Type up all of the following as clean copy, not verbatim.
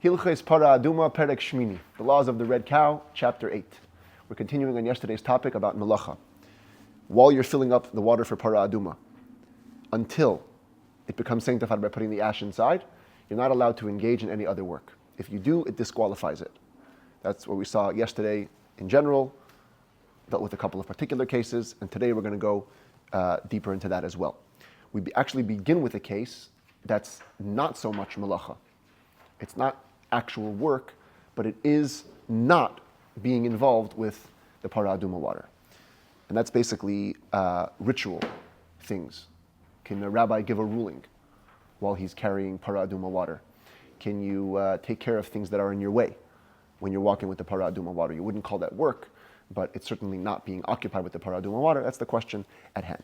Hilchos Parah Adumah Perek Shmini, the laws of the red cow, chapter 8. We're continuing on yesterday's topic about melacha. While you're filling up the water for Parah Adumah, until it becomes sanctified by putting the ash inside, you're not allowed to engage in any other work. If you do, it disqualifies it. That's what we saw yesterday in general, dealt with a couple of particular cases, and today we're going to go deeper into that as well. We actually begin with a case that's not so much melacha. It's not actual work, but it is not being involved with the Parah Adumah water. And that's basically ritual things. Can a rabbi give a ruling while he's carrying Parah Adumah water? Can you take care of things that are in your way when you're walking with the Parah Adumah water? You wouldn't call that work, but it's certainly not being occupied with the Parah Adumah water. That's the question at hand.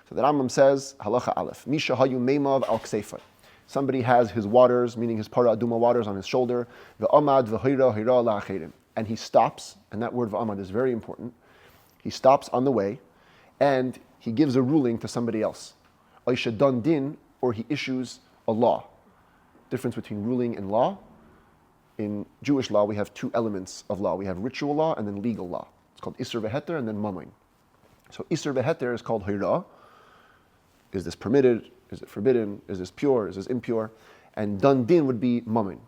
So the Rambam says, Halacha Aleph, Misha hayu meimav al kseifa. Somebody has his waters, meaning his Parah Adumah waters on his shoulder, v'amad v'hira hira la'acherim. And he stops, and that word v'amad is very important. He stops on the way, and he gives a ruling to somebody else. Oisha dan din, or he issues a law. Difference between ruling and law. In Jewish law, we have two elements of law. We have ritual law and then legal law. It's called Isser v'heter and then Mamoin. So Isser v'heter is called hira. Is this permitted? Is it forbidden? Is this pure? Is this impure? And dan din would be Mamoin,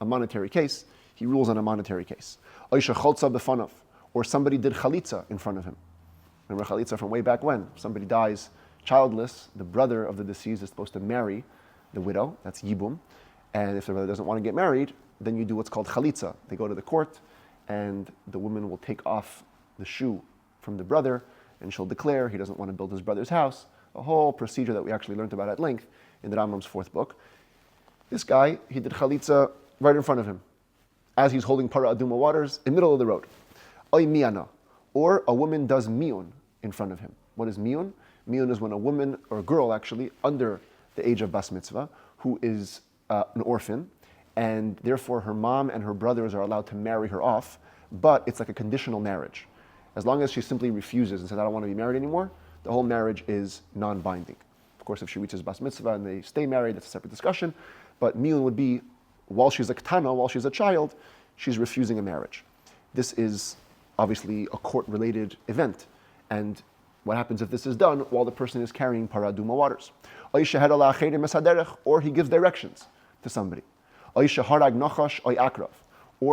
a monetary case. He rules on a monetary case. Oisha cholza b'fanav, or somebody did chalitza in front of him. Remember chalitza from way back when? If somebody dies childless, the brother of the deceased is supposed to marry the widow. That's yibum. And if the brother doesn't want to get married, then you do what's called chalitza. They go to the court, and the woman will take off the shoe from the brother, and she'll declare he doesn't want to build his brother's house. A whole procedure that we actually learned about at length in the Rambam's 4th book. This guy, he did chalitza right in front of him, as he's holding Parah Adumah waters in the middle of the road. Oy miyana, or a woman does miyun in front of him. What is miyun? Miyun is when a woman, or a girl actually, under the age of bas mitzvah, who is an orphan, and therefore her mom and her brothers are allowed to marry her off, but it's like a conditional marriage. As long as she simply refuses and says, I don't want to be married anymore, the whole marriage is non-binding. Of course, if she reaches bas mitzvah and they stay married, that's a separate discussion, but miyun would be, while she's a ketana, while she's a child, she's refusing a marriage. This is obviously a court-related event, and what happens if this is done while the person is carrying Parah Adumah waters? Or he gives directions to somebody. Or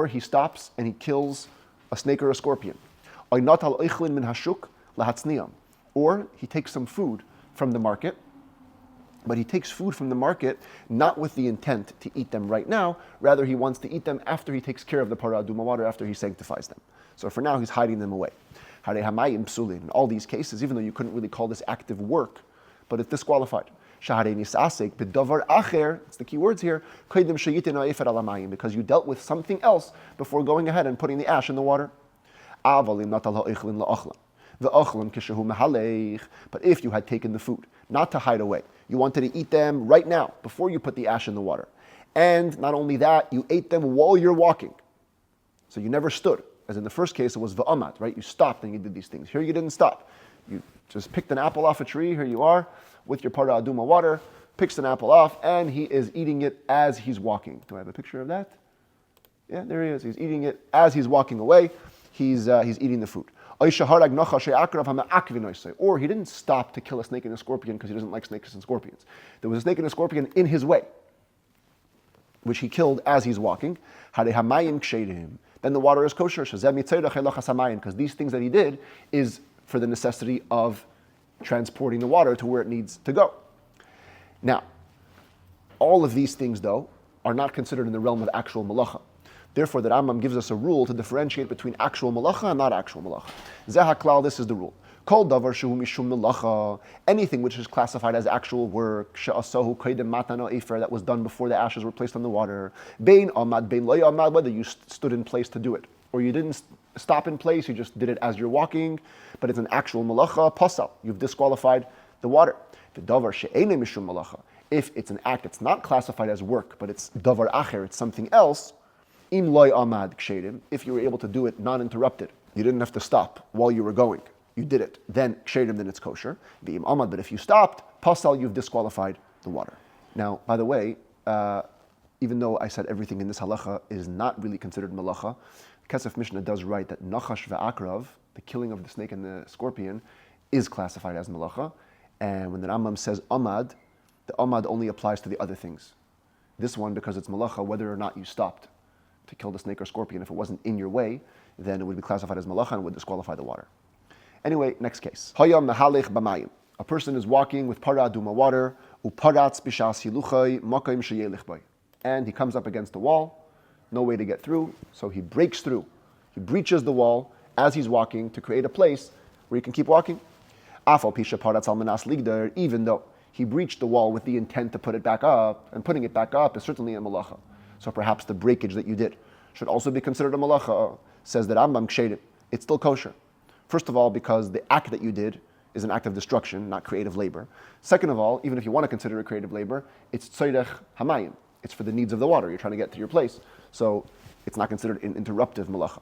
he stops and he kills a snake or a scorpion. Or he takes some food from the market, but he takes food from the market not with the intent to eat them right now, rather he wants to eat them after he takes care of the Parah Adumah water, after he sanctifies them. So for now he's hiding them away. In all these cases, even though you couldn't really call this active work, but it's disqualified. It's the key words here, because you dealt with something else before going ahead and putting the ash in the water. But if you had taken the food, not to hide away, you wanted to eat them right now, before you put the ash in the water. And not only that, you ate them while you're walking. So you never stood. As in the first case, it was va'amat, right? You stopped and you did these things. Here you didn't stop. You just picked an apple off a tree. Here you are with your Parah Adumah water, picks an apple off, and he is eating it as he's walking. Do I have a picture of that? Yeah, there he is. He's eating it as he's walking away. He's eating the food. Or he didn't stop to kill a snake and a scorpion because he doesn't like snakes and scorpions. There was a snake and a scorpion in his way, which he killed as he's walking. Then the water is kosher, because these things that he did is for the necessity of transporting the water to where it needs to go. Now, all of these things, though, are not considered in the realm of actual malacha. Therefore, the Rambam gives us a rule to differentiate between actual malacha and not actual malacha. Zeh haklal, this is the rule. Kol davar shehu mishum malacha, anything which is classified as actual work, she'asahu koydem matano efer, that was done before the ashes were placed on the water, bein amad, bein lo amad, whether you stood in place to do it, or you didn't stop in place, you just did it as you're walking, but it's an actual malacha, pasal, you've disqualified the water. The davar she'ene mishum malacha, if it's an act that's not classified as work, but it's davar acher, it's something else, im loy amad kshedim, if you were able to do it non-interrupted, you didn't have to stop while you were going, you did it, then kshedim, then it's kosher. V'im amad, but if you stopped, pasal, you've disqualified the water. Now, by the way, even though I said everything in this halacha is not really considered malacha, Kesef Mishnah does write that nachash ve'akrav, the killing of the snake and the scorpion, is classified as malacha. And when the Rambam says amad, the amad only applies to the other things. This one, because it's malacha, whether or not you stopped to kill the snake or scorpion, if it wasn't in your way, then it would be classified as malacha and would disqualify the water. Anyway, next case. Hayam mehalech b'mayim. A person is walking with Parah Adumah water, uparatz b'shas hiluchay makayim sheyelich bay. And he comes up against the wall, no way to get through, so he breaks through. He breaches the wall as he's walking to create a place where he can keep walking. Afal pisha paratz al manas ligdar, even though he breached the wall with the intent to put it back up, and putting it back up is certainly a malacha. So perhaps the breakage that you did should also be considered a malacha. Says that Rambam kshedim, it's still kosher. First of all, because the act that you did is an act of destruction, not creative labor. Second of all, even if you want to consider it creative labor, it's tzairech hamayim. It's for the needs of the water. You're trying to get to your place. So it's not considered an interruptive malacha.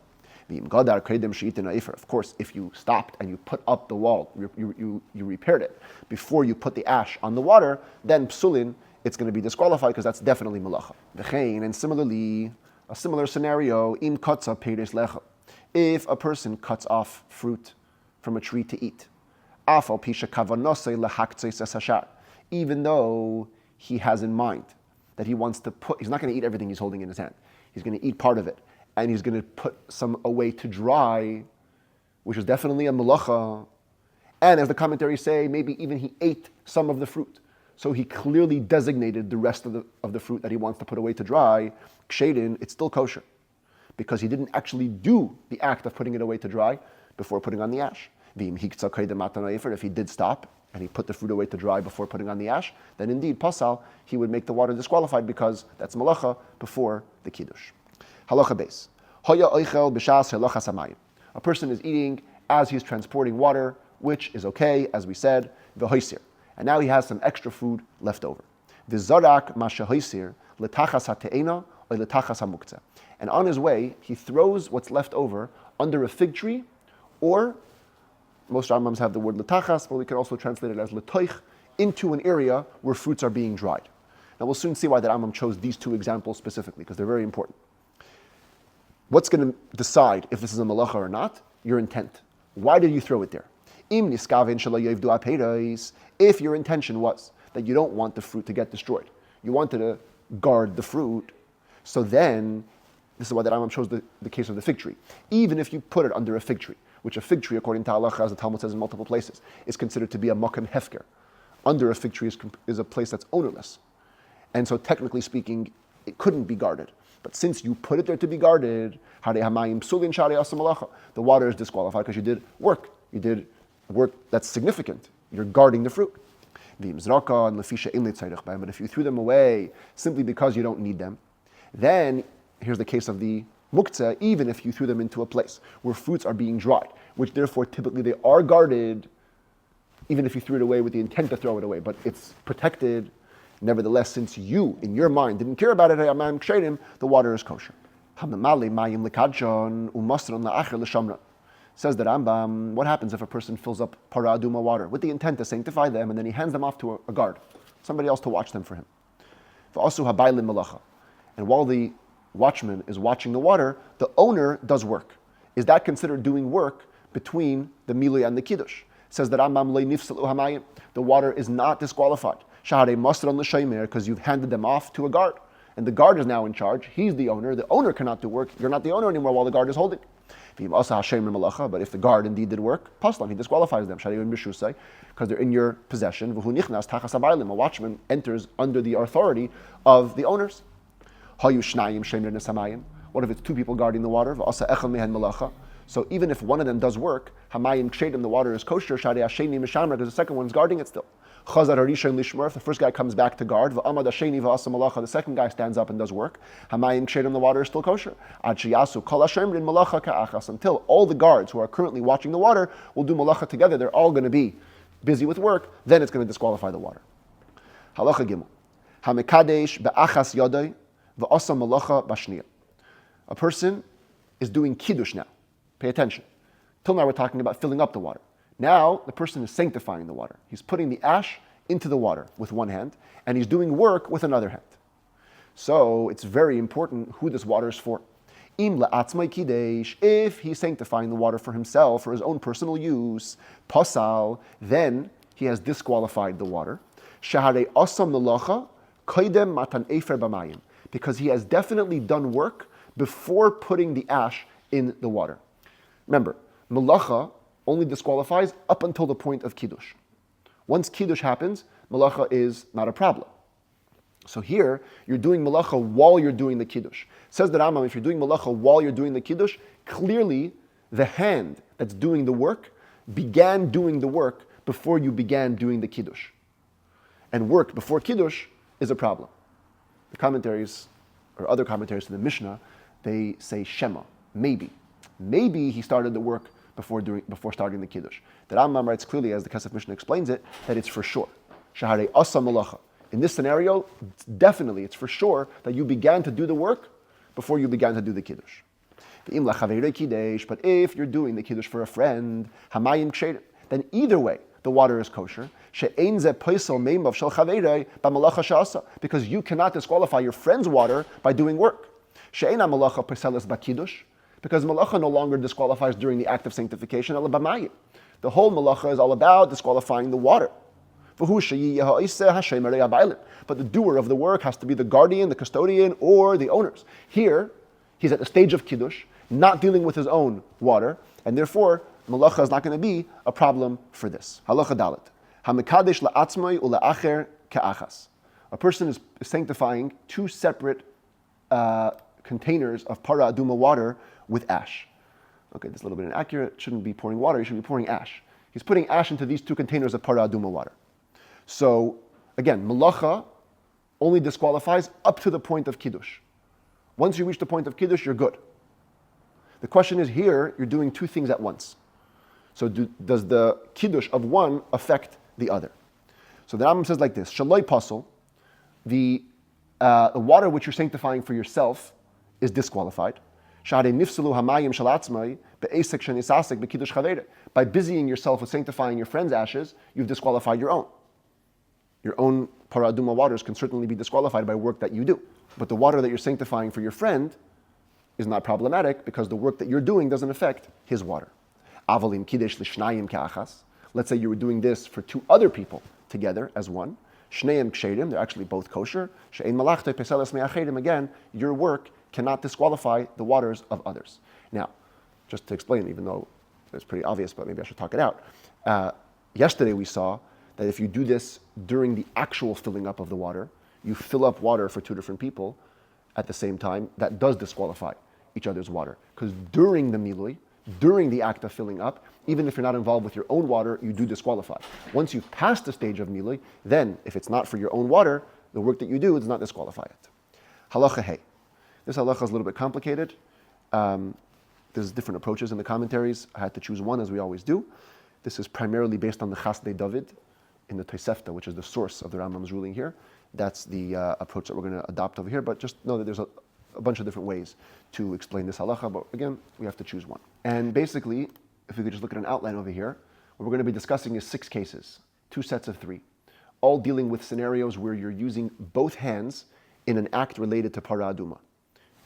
Of course, if you stopped and you put up the wall, you repaired it before you put the ash on the water, then psulin, it's going to be disqualified because that's definitely malacha. And similarly, a similar scenario, im katza peiris lecha. If a person cuts off fruit from a tree to eat, even though he has in mind that he wants to he's not going to eat everything he's holding in his hand. He's going to eat part of it, and he's going to put some away to dry, which is definitely a malacha. And as the commentaries say, maybe even he ate some of the fruit. So he clearly designated the rest of the fruit that he wants to put away to dry. Kshedin, it's still kosher, because he didn't actually do the act of putting it away to dry before putting on the ash. If he did stop and he put the fruit away to dry before putting on the ash, then indeed, pasal, he would make the water disqualified because that's malacha before the kiddush. Halacha beis. A person is eating as he's transporting water, which is okay, as we said, v'hoisir. And now he has some extra food left over. V'zarak mashahoisir letachas hate'ena or letachas hamuktzeh. And on his way, he throws what's left over under a fig tree, or most Rambams have the word letachas, but we can also translate it as letoich, into an area where fruits are being dried. Now we'll soon see why the Rambam chose these two examples specifically, because they're very important. What's going to decide if this is a malacha or not? Your intent. Why did you throw it there? If your intention was that you don't want the fruit to get destroyed, you wanted to guard the fruit, so then, this is why the Rambam chose the case of the fig tree. Even if you put it under a fig tree, which a fig tree, according to halacha, as the Talmud says in multiple places, is considered to be a makam hefker. Under a fig tree is a place that's ownerless. And so technically speaking, it couldn't be guarded. But since you put it there to be guarded, the water is disqualified because you did work. You did work that's significant. You're guarding the fruit. But if you threw them away simply because you don't need them, then here's the case of the muktzeh, even if you threw them into a place where fruits are being dried, which therefore typically they are guarded, even if you threw it away with the intent to throw it away, but it's protected. Nevertheless, since you, in your mind, didn't care about it, the water is kosher. Says the Rambam, what happens if a person fills up Parah Adumah water with the intent to sanctify them, and then he hands them off to a guard, somebody else to watch them for him? And while the watchman is watching the water, the owner does work. Is that considered doing work between the milui and the kiddush? Says that Rambam, the water is not disqualified. Because you've handed them off to a guard. And the guard is now in charge. He's the owner. The owner cannot do work. You're not the owner anymore while the guard is holding. But if the guard indeed did work, paslan, he disqualifies them. Because they're in your possession. A watchman enters under the authority of the owners. What if it's two people guarding the water? So even if one of them does work, the water is kosher, because the second one is guarding it still. If the first guy comes back to guard, the second guy stands up and does work, the water is still kosher. Until all the guards who are currently watching the water will do malacha together, they're all going to be busy with work, then it's going to disqualify the water. Halacha gimel. Hamekadesh be'achas yodai v'asa malacha b'shniya. A person is doing kiddush now. Pay attention. Till now we're talking about filling up the water. Now the person is sanctifying the water. He's putting the ash into the water with one hand, and he's doing work with another hand. So it's very important who this water is for. If he's sanctifying the water for himself, for his own personal use, pasal, then he has disqualified the water. Because he has definitely done work before putting the ash in the water. Remember, malacha only disqualifies up until the point of kiddush. Once kiddush happens, malacha is not a problem. So here, you're doing malacha while you're doing the kiddush. Says the Rambam, if you're doing malacha while you're doing the kiddush, clearly the hand that's doing the work began doing the work before you began doing the kiddush. And work before kiddush is a problem. The commentaries, or other commentaries to the Mishnah, they say Shema, maybe. Maybe he started the work before starting the kiddush. The Rambam writes clearly, as the Kesef Mishnah explains it, that it's for sure. Shaharei asa malacha. In this scenario, definitely, it's for sure that you began to do the work before you began to do the kiddush. But if you're doing the kiddush for a friend, then either way, the water is kosher. Because you cannot disqualify your friend's water by doing work. Because malacha no longer disqualifies during the act of sanctification. The whole malacha is all about disqualifying the water. But the doer of the work has to be the guardian, the custodian, or the owners. Here, he's at the stage of kiddush, not dealing with his own water, and therefore, malacha is not going to be a problem for this. Halacha dalet. Hamikadesh la'atzmai ula'acher ka'achas. A person is sanctifying two separate containers of Parah Adumah water with ash. Okay, this is a little bit inaccurate. Shouldn't be pouring water, he should be pouring ash. He's putting ash into these two containers of Parah Adumah water. So, again, malacha only disqualifies up to the point of kiddush. Once you reach the point of kiddush, you're good. The question is here, you're doing two things at once. So does the kiddush of one affect the other? So the Rambam says like this, Shaloi pasol, the water which you're sanctifying for yourself is disqualified. By busying yourself with sanctifying your friend's ashes, you've disqualified your own. Your own Parah Adumah waters can certainly be disqualified by work that you do. But the water that you're sanctifying for your friend is not problematic because the work that you're doing doesn't affect his water. Let's say you were doing this for two other people together as one. They're actually both kosher. Again, your work cannot disqualify the waters of others. Now, just to explain, even though it's pretty obvious, but maybe I should talk it out. Yesterday we saw that if you do this during the actual filling up of the water, you fill up water for two different people at the same time, that does disqualify each other's water. Because during the milui, during the act of filling up, even if you're not involved with your own water, you do disqualify. Once you pass the stage of milui, then if it's not for your own water, the work that you do does not disqualify it. Halacha hey. This halacha is a little bit complicated. There's different approaches in the commentaries. I had to choose one, as we always do. This is primarily based on the Chasdei David in the Tosefta, which is the source of the Rambam's ruling here. That's the approach that we're going to adopt over here. But just know that there's a bunch of different ways to explain this halacha. But again, we have to choose one. And basically, if we could just look at an outline over here, what we're going to be discussing is 6 cases, 2 sets of 3, all dealing with scenarios where you're using both hands in an act related to Parah Adumah.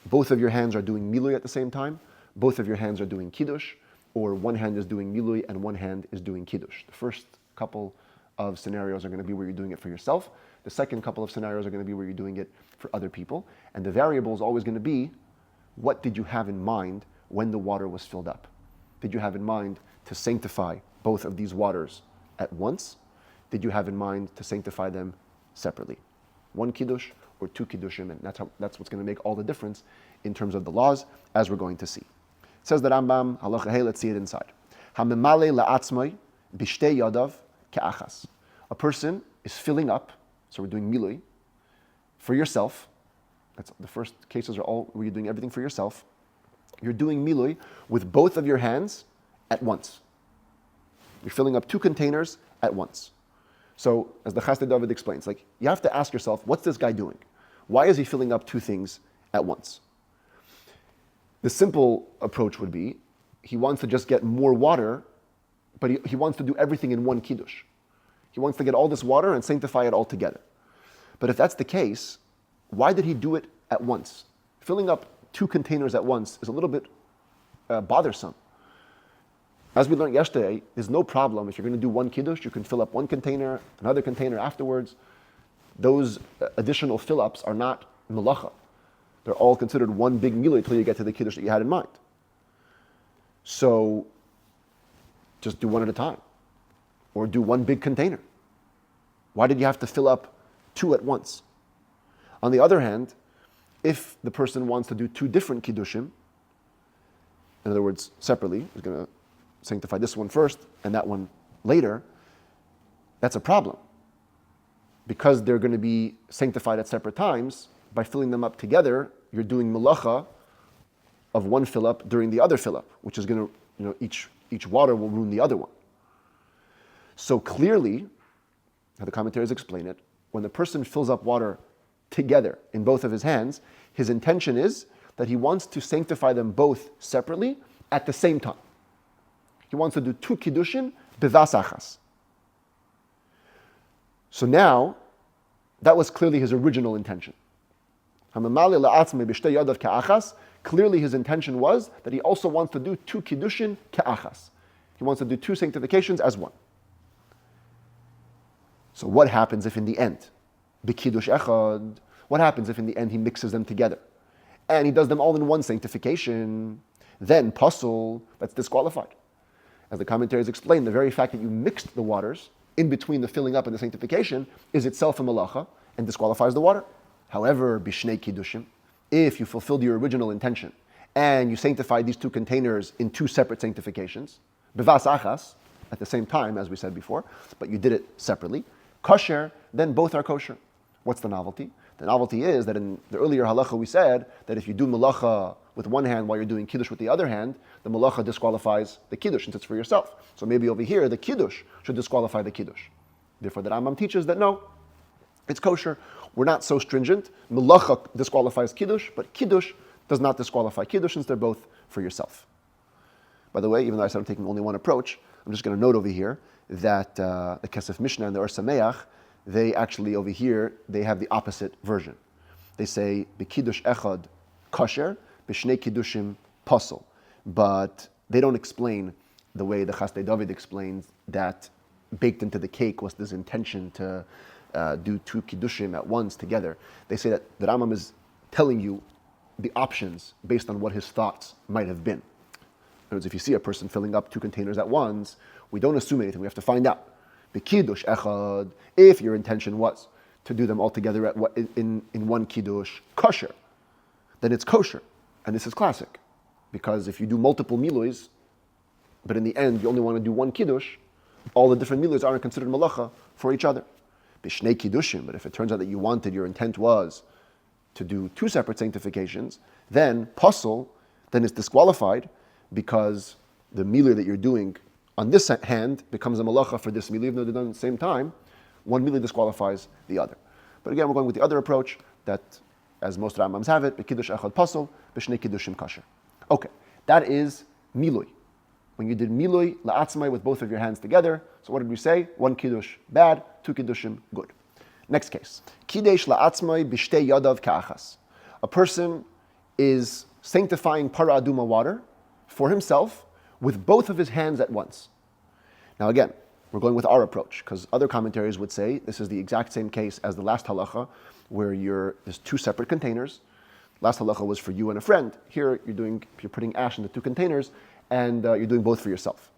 Both of your hands are doing milui at the same time. Both of your hands are doing kiddush, or one hand is doing milui and one hand is doing kiddush. The first couple of scenarios are going to be where you're doing it for yourself. The second couple of scenarios are going to be where you're doing it for other people. And the variable is always going to be, what did you have in mind when the water was filled up? Did you have in mind to sanctify both of these waters at once? Did you have in mind to sanctify them separately? 1 kiddush or 2 kiddushim, and that's what's going to make all the difference in terms of the laws, as we're going to see. It says the Rambam, halacha hey, let's see it inside. Hamemale la'atzmai b'shtei yadav ke'achas. A person is filling up, so we're doing milui, for yourself. That's the first cases are all where you're doing everything for yourself. You're doing milui with both of your hands at once. You're filling up 2 containers at once. So, as the Chasdei David explains, you have to ask yourself, what's this guy doing? Why is he filling up 2 things at once? The simple approach would be, he wants to just get more water, but he wants to do everything in 1 kiddush. He wants to get all this water and sanctify it all together. But if that's the case, why did he do it at once? Filling up 2 containers at once is a little bit bothersome. As we learned yesterday, there's no problem. If you're going to do 1 kiddush, you can fill up 1 container, another container afterwards. Those additional fill-ups are not melacha. They're all considered one big milui until you get to the kiddush that you had in mind. So just do 1 at a time, or do 1 big container. Why did you have to fill up 2 at once? On the other hand, if the person wants to do 2 different kiddushim, in other words, separately, he's going to sanctify this one first and that one later, that's a problem. Because they're going to be sanctified at separate times, by filling them up together, you're doing melacha of 1 fill-up during the other fill-up, which is going to, each water will ruin the other one. So clearly, how the commentaries explain it, when the person fills up water together in both of his hands, his intention is that he wants to sanctify them both separately at the same time. He wants to do 2 kiddushin bevas achas. So now, that was clearly his original intention. Clearly his intention was that he also wants to do 2 kiddushin ke'achas. He wants to do 2 sanctifications as 1. So what happens if in the end, b'kiddush echad, what happens if in the end he mixes them together? And he does them all in 1 sanctification, then pasul, that's disqualified. As the commentaries explain, the very fact that you mixed the waters in between the filling up and the sanctification is itself a malacha and disqualifies the water. However, bishnei kiddushim, if you fulfilled your original intention and you sanctified these 2 containers in 2 separate sanctifications, bevas achas, at the same time, as we said before, but you did it separately, kosher, then both are kosher. What's the novelty? The novelty is that in the earlier halacha we said that if you do malacha with one hand while you're doing kiddush with the other hand, the malacha disqualifies the kiddush since it's for yourself. So maybe over here the kiddush should disqualify the kiddush. Therefore the Rambam teaches that no, it's kosher. We're not so stringent. Malacha disqualifies kiddush, but kiddush does not disqualify kiddush since they're both for yourself. By the way, even though I said I'm taking only one approach, I'm just going to note over here that the Kesef Mishnah and the Or Sameach, they actually over here, they have the opposite version. They say, B'kiddush echad kosher, b'shnei kiddushim pasul. But they don't explain the way the Chasdei David explains that baked into the cake was this intention to do 2 kiddushim at once together. They say that the Rambam is telling you the options based on what his thoughts might have been. In other words, if you see a person filling up 2 containers at once, we don't assume anything, we have to find out. B'kiddush echad, if your intention was to do them all together in 1 kiddush, kosher, then it's kosher. And this is classic. Because if you do multiple miluis, but in the end you only want to do 1 kiddush, all the different miluis aren't considered malacha for each other. B'shnei kiddushim, but if it turns out that your intent was to do 2 separate sanctifications, then pasul, then it's disqualified because the milui that you're doing on this hand becomes a malacha for this milui, even though they're done at the same time. 1 milui disqualifies the other. But again, we're going with the other approach that, as most Rambams have it, b'kiddush echad pasul, b'shnei kiddushim kosher. Okay, that is milui. When you did milui la'atzmai with both of your hands together, so what did we say? 1 kiddush bad, 2 kiddushim good. Next case, kidesh la'atzmai b'shtei yadav ka'achas. A person is sanctifying Parah Adumah water for himself with both of his hands at once. Now again, we're going with our approach, because other commentaries would say this is the exact same case as the last halacha, where there's 2 separate containers. Last halacha was for you and a friend. Here you're putting ash into 2 containers, and you're doing both for yourself.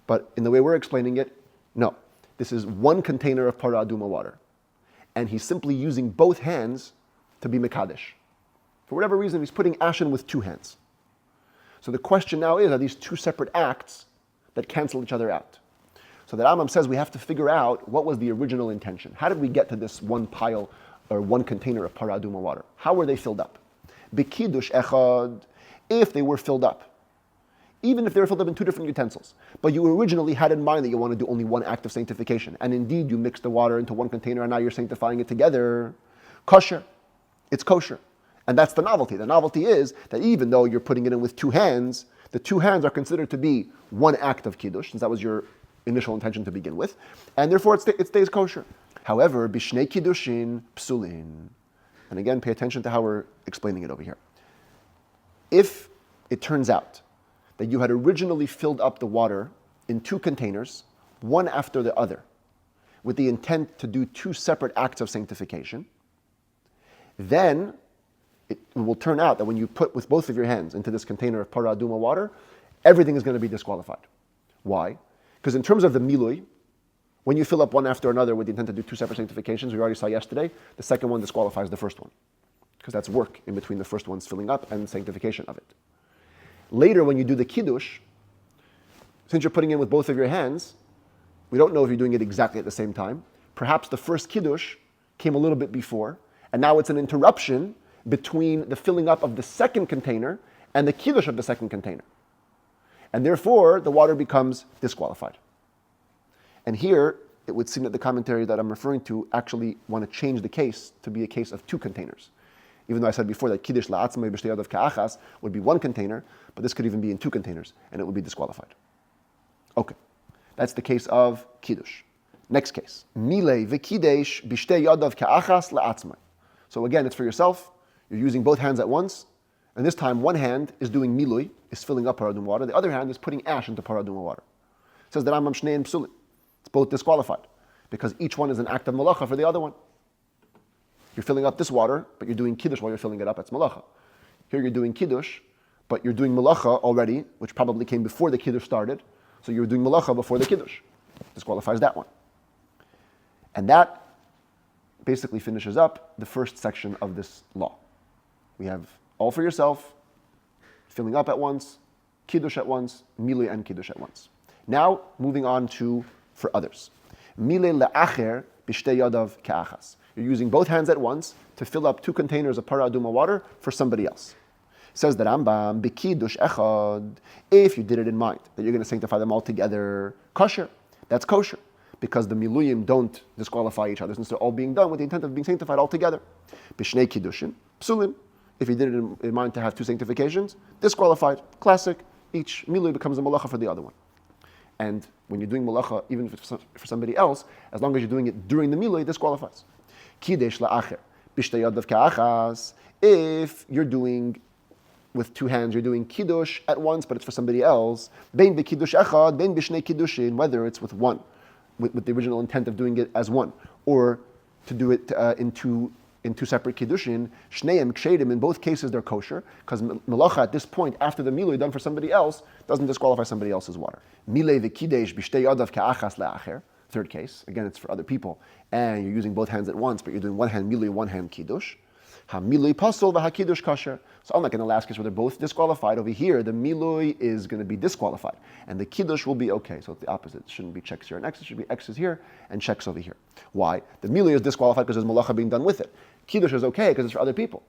But in the way we're explaining it, no. This is 1 container of Parah Adumah water. And he's simply using both hands to be Mekadesh. For whatever reason, he's putting ash in with 2 hands. So the question now is, are these 2 separate acts that cancel each other out? So the Rambam says we have to figure out what was the original intention. How did we get to this 1 pile or 1 container of Parah Adumah water? How were they filled up? B'kiddush echad, if they were filled up. Even if they were filled up in 2 different utensils. But you originally had in mind that you want to do only 1 act of sanctification. And indeed you mixed the water into 1 container and now you're sanctifying it together. Kosher. It's kosher. And that's the novelty. The novelty is that even though you're putting it in with 2 hands, the 2 hands are considered to be 1 act of kiddush, since that was your initial intention to begin with. And therefore it stays kosher. However, bishnei kiddushin psulin. And again, pay attention to how we're explaining it over here. If it turns out that you had originally filled up the water in two containers, one after the other, with the intent to do two separate acts of sanctification, then it will turn out that when you put with both of your hands into this container of Parah Adumah water, everything is going to be disqualified. Why? Because in terms of the milui, when you fill up one after another with the intent to do two separate sanctifications, we already saw yesterday, the second one disqualifies the first one. Because that's work in between the first one's filling up and sanctification of it. Later, when you do the kiddush, since you're putting in with both of your hands, we don't know if you're doing it exactly at the same time. Perhaps the first kiddush came a little bit before, and now it's an interruption between the filling up of the second container and the kiddush of the second container. And therefore, the water becomes disqualified. And here, it would seem that the commentary that I'm referring to actually want to change the case to be a case of two containers. Even though I said before that kiddush la'atzmai b'shtei yadav ka'achas would be one container, but this could even be in two containers, and it would be disqualified. Okay, that's the case of kiddush. Next case, milei v'kidesh b'shtei yadav ka'achas la'atzmai. So again, it's for yourself. You're using both hands at once, and this time one hand is doing milui, is filling up Parah Adumah water. The other hand is putting ash into Parah Adumah water. It says that Rambam shnei and psulim. It's both disqualified because each one is an act of malacha for the other one. You're filling up this water, but you're doing kiddush while you're filling it up. That's malacha. Here you're doing kiddush, but you're doing malacha already, which probably came before the kiddush started. So you're doing malacha before the kiddush. Disqualifies that one. And that basically finishes up the first section of this law. We have all for yourself, filling up at once, kiddush at once, milui and kiddush at once. Now, moving on to for others. Milei le'acher b'shtei yadav ka'achas. You're using both hands at once to fill up two containers of Parah Adumah water for somebody else. Says the Rambam, b'kiddush echad, if you did it in mind that you're going to sanctify them all together, kosher. That's kosher. Because the miluyim don't disqualify each other since they're all being done with the intent of being sanctified all together. B'shnei kiddushin, psulim. If you did it in mind to have two sanctifications, disqualified. Classic. Each miluy becomes a malacha for the other one. And when you're doing malacha, even if it's for somebody else, as long as you're doing it during the miluy, it disqualifies. Kiddush la'acher, b'shtei yadav ka'achas. If you're doing with two hands, you're doing kiddush at once, but it's for somebody else. Bein b'kiddush echad, bein b'shnei kiddushin, whether it's with one, with the original intent of doing it as one, or to do it in two separate kiddushin, shneim kshedim, in both cases they're kosher, because melacha at this point, after the milui done for somebody else, doesn't disqualify somebody else's water. Milei v'kidesh b'shtei yadav ka'achas le'acher, third case, again it's for other people, and you're using both hands at once, but you're doing one hand milui, one hand kiddush. Ha-milui pasol v'ha-kiddush kasher. So unlike in the last case where they're both disqualified, over here the milui is going to be disqualified, and the kiddush will be okay. So it's the opposite. It shouldn't be checks here and X's, it should be X's here and checks over here. Why? The milui is disqualified because there's malacha being done with it. Kiddush is okay because it's for other people.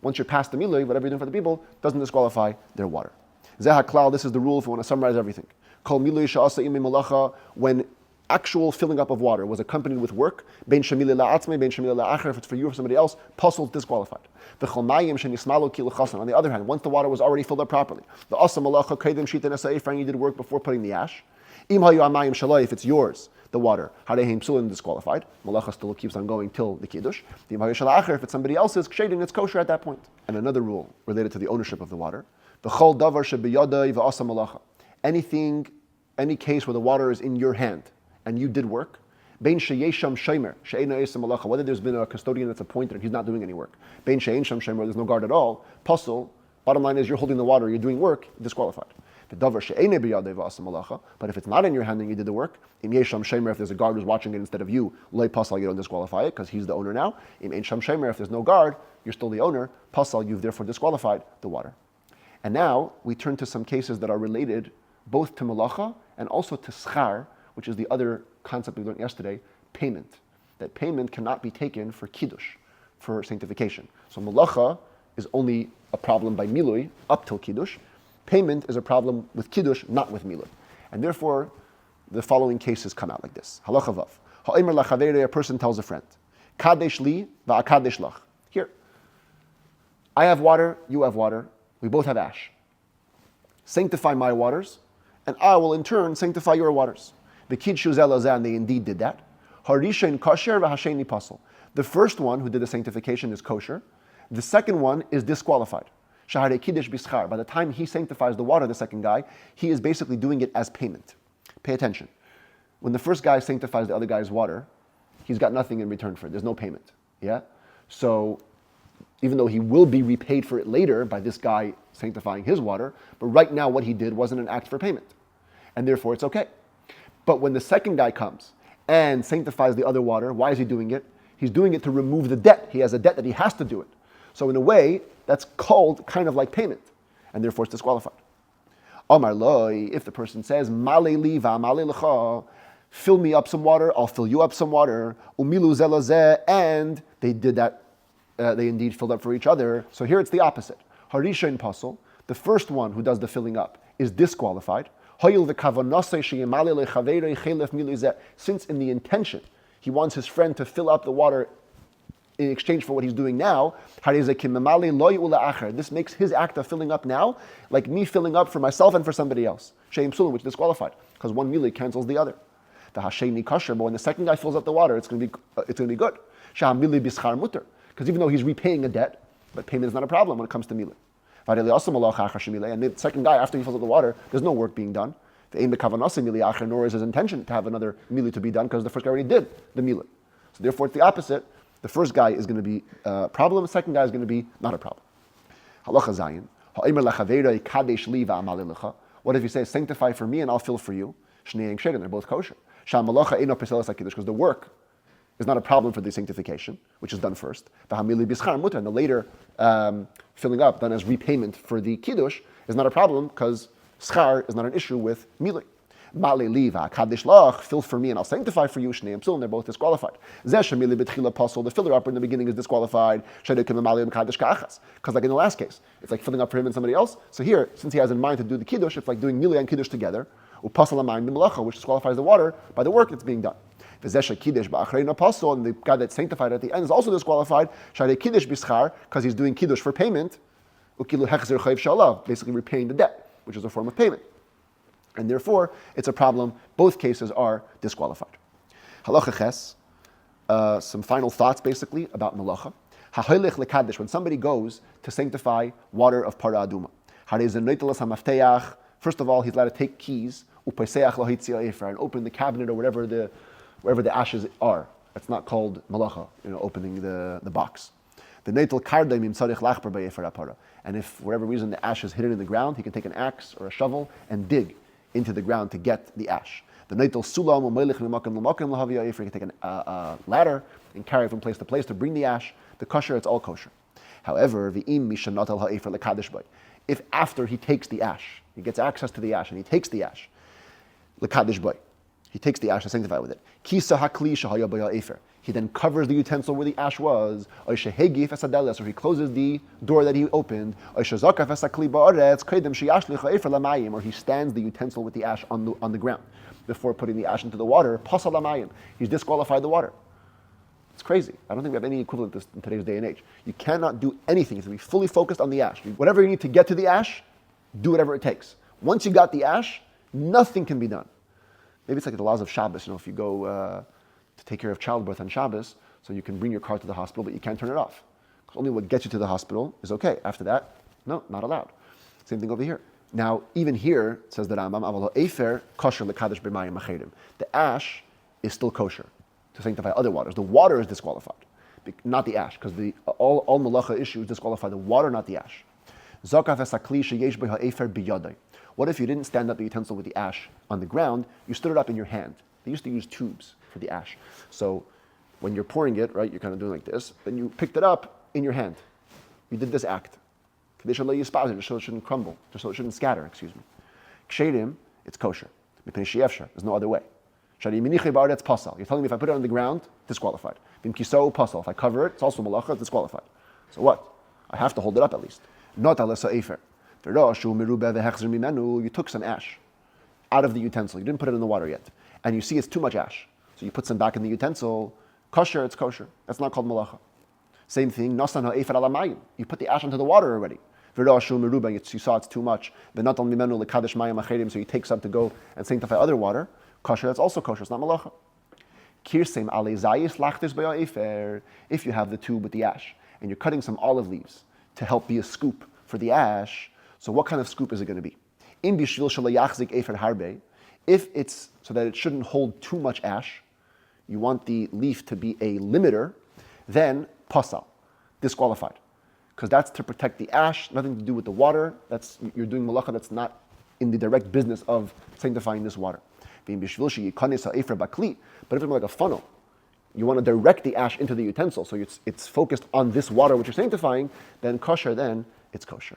Once you're past the milui, whatever you're doing for the people doesn't disqualify their water. Zeh haklal, this is the rule if we want to summarize everything. Kol milui sha'asa imi malacha, when actual filling up of water was accompanied with work, bein shemili la'atzmei, bein shemili la'acher, if it's for you or for somebody else, pasul disqualified. V'chol mayim shenismalu ki l'chasan. On the other hand, once the water was already filled up properly, the asa malacha kedem shita nesa'if, you did work before putting the ash. Im hayu amayim shaloi, if it's yours, the water, hareheim psulin disqualified. Malacha still keeps on going till the kiddush. Im hayu shala'acher, if it's somebody else's, kshedim, it's kosher at that point. And another rule related to the ownership of the water. V'chol davar shebiyadai v'asa malacha. Anything, any case where the water is in your hand, and you did work, bein sheyesham sheimer, she'ena esam malacha, whether there's been a custodian that's appointed and he's not doing any work, bein she'en sham sheimer, there's no guard at all, pasul, bottom line is you're holding the water, you're doing work, disqualified. The davar she'ene biyadei v'asam malacha, but if it's not in your hand and you did the work, im yesham sheimer, if there's a guard who's watching it instead of you, loy pasal, you don't disqualify it because he's the owner now. Im ein sham sheimer, if there's no guard, you're still the owner, pasal, you've therefore disqualified the water. And now we turn to some cases that are related both to malacha and also to schar, which is the other concept we learned yesterday, payment. That payment cannot be taken for kiddush, for sanctification. So malacha is only a problem by milui up till kiddush. Payment is a problem with kiddush, not with milui. And therefore, the following cases come out like this. Halacha vav. Ha'omer lachavere, a person tells a friend, kadesh li va'akadesh lach. Here, I have water, you have water, we both have ash. Sanctify my waters, and I will in turn sanctify your waters. The kidshu zelazah, and they indeed did that. Harishain kasher v'hasheni pasal. The first one who did the sanctification is kosher. The second one is disqualified. Shahare kiddush bischar. By the time he sanctifies the water, the second guy, he is basically doing it as payment. Pay attention. When the first guy sanctifies the other guy's water, he's got nothing in return for it. There's no payment. Yeah? So even though he will be repaid for it later by this guy sanctifying his water, but right now what he did wasn't an act for payment. And therefore it's okay. But when the second guy comes and sanctifies the other water, why is he doing it? He's doing it to remove the debt. He has a debt that he has to do it. So in a way, that's called kind of like payment, and therefore it's disqualified. Amar loi, if the person says, Male liva, male lecha, fill me up some water, I'll fill you up some water, umilu zelazeh, and they did that, they indeed filled up for each other. So here it's the opposite. Harisha pasol, the first one who does the filling up, is disqualified. Since in the intention, he wants his friend to fill up the water in exchange for what he's doing now, this makes his act of filling up now like me filling up for myself and for somebody else. Which is disqualified, because one mili cancels the other. The hasheni kosher, but when the second guy fills up the water, it's going to be good. Because even though he's repaying a debt, but payment is not a problem when it comes to mili. And the second guy, after he fills up the water, there's no work being done. Nor is his intention to have another mili to be done, because the first guy already did the mili. So therefore it's the opposite. The first guy is going to be a problem, the second guy is going to be not a problem. Halacha zayin. What if you say, sanctify for me and I'll fill for you? They're both kosher. Because the work is not a problem for the sanctification, which is done first. And the later filling up, done as repayment for the kiddush, is not a problem because schar is not an issue with mili. Fill for me and I'll sanctify for you. And they're both disqualified. The filler upper in the beginning is disqualified. Because like in the last case, it's like filling up for him and somebody else. So here, since he has in mind to do the kiddush, it's like doing mili and kiddush together, which disqualifies the water by the work that's being done. And the guy that's sanctified at the end is also disqualified, because he's doing kiddush for payment, basically repaying the debt, which is a form of payment. And therefore, it's a problem. Both cases are disqualified. Halacha ches, some final thoughts basically about malacha. When somebody goes to sanctify water of Parah Adumah, first of all, he's allowed to take keys and open the cabinet or wherever the ashes are. That's not called malacha, opening the box. And if for whatever reason the ash is hidden in the ground, he can take an axe or a shovel and dig into the ground to get the ash. The neitel sulam he can take a ladder and carry it from place to place to bring the ash. The kosher, it's all kosher. However, if after he takes the ash, he gets access to the ash and he takes the ash, he takes the ash to sanctify with it. He then covers the utensil where the ash was, or he closes the door that he opened, or he stands the utensil with the ash on the ground before putting the ash into the water. He's disqualified the water. It's crazy. I don't think we have any equivalent to this in today's day and age. You cannot do anything. You have to be fully focused on the ash. Whatever you need to get to the ash, do whatever it takes. Once you got the ash, nothing can be done. Maybe it's like the laws of Shabbos. If you go to take care of childbirth on Shabbos, so you can bring your car to the hospital, but you can't turn it off. Because only what gets you to the hospital is okay. After that, no, not allowed. Same thing over here. Now, even here, it says that the ash is still kosher to sanctify other waters. The water is disqualified, not the ash, because all malacha issues disqualify the water, not the ash. What if you didn't stand up the utensil with the ash on the ground, you stood it up in your hand? They used to use tubes for the ash. So when you're pouring it, right, you're kind of doing like this, then you picked it up in your hand. You did this act. Just so it shouldn't crumble, just so it shouldn't scatter, Kshedim, it's kosher. There's no other way. You're telling me if I put it on the ground, disqualified. If I cover it, it's also malacha, it's disqualified. So what? I have to hold it up at least. Not alesa efer. You took some ash out of the utensil. You didn't put it in the water yet. And you see it's too much ash. So you put some back in the utensil. Kosher, it's kosher. That's not called malacha. Same thing, you put the ash into the water already. You saw it's too much. So you take some to go and sanctify other water. Kosher, that's also kosher. It's not malacha. Kirsem ale zayis lachtes b'ya'efer. If you have the tube with the ash and you're cutting some olive leaves to help be a scoop for the ash, so what kind of scoop is it going to be? Im bishvil shalayachzik efer harbe. If it's so that it shouldn't hold too much ash, you want the leaf to be a limiter, then pasal, disqualified. Because that's to protect the ash, nothing to do with the water. You're doing malacha that's not in the direct business of sanctifying this water. But if it's like a funnel, you want to direct the ash into the utensil, so it's focused on this water which you're sanctifying, then kosher, then it's kosher.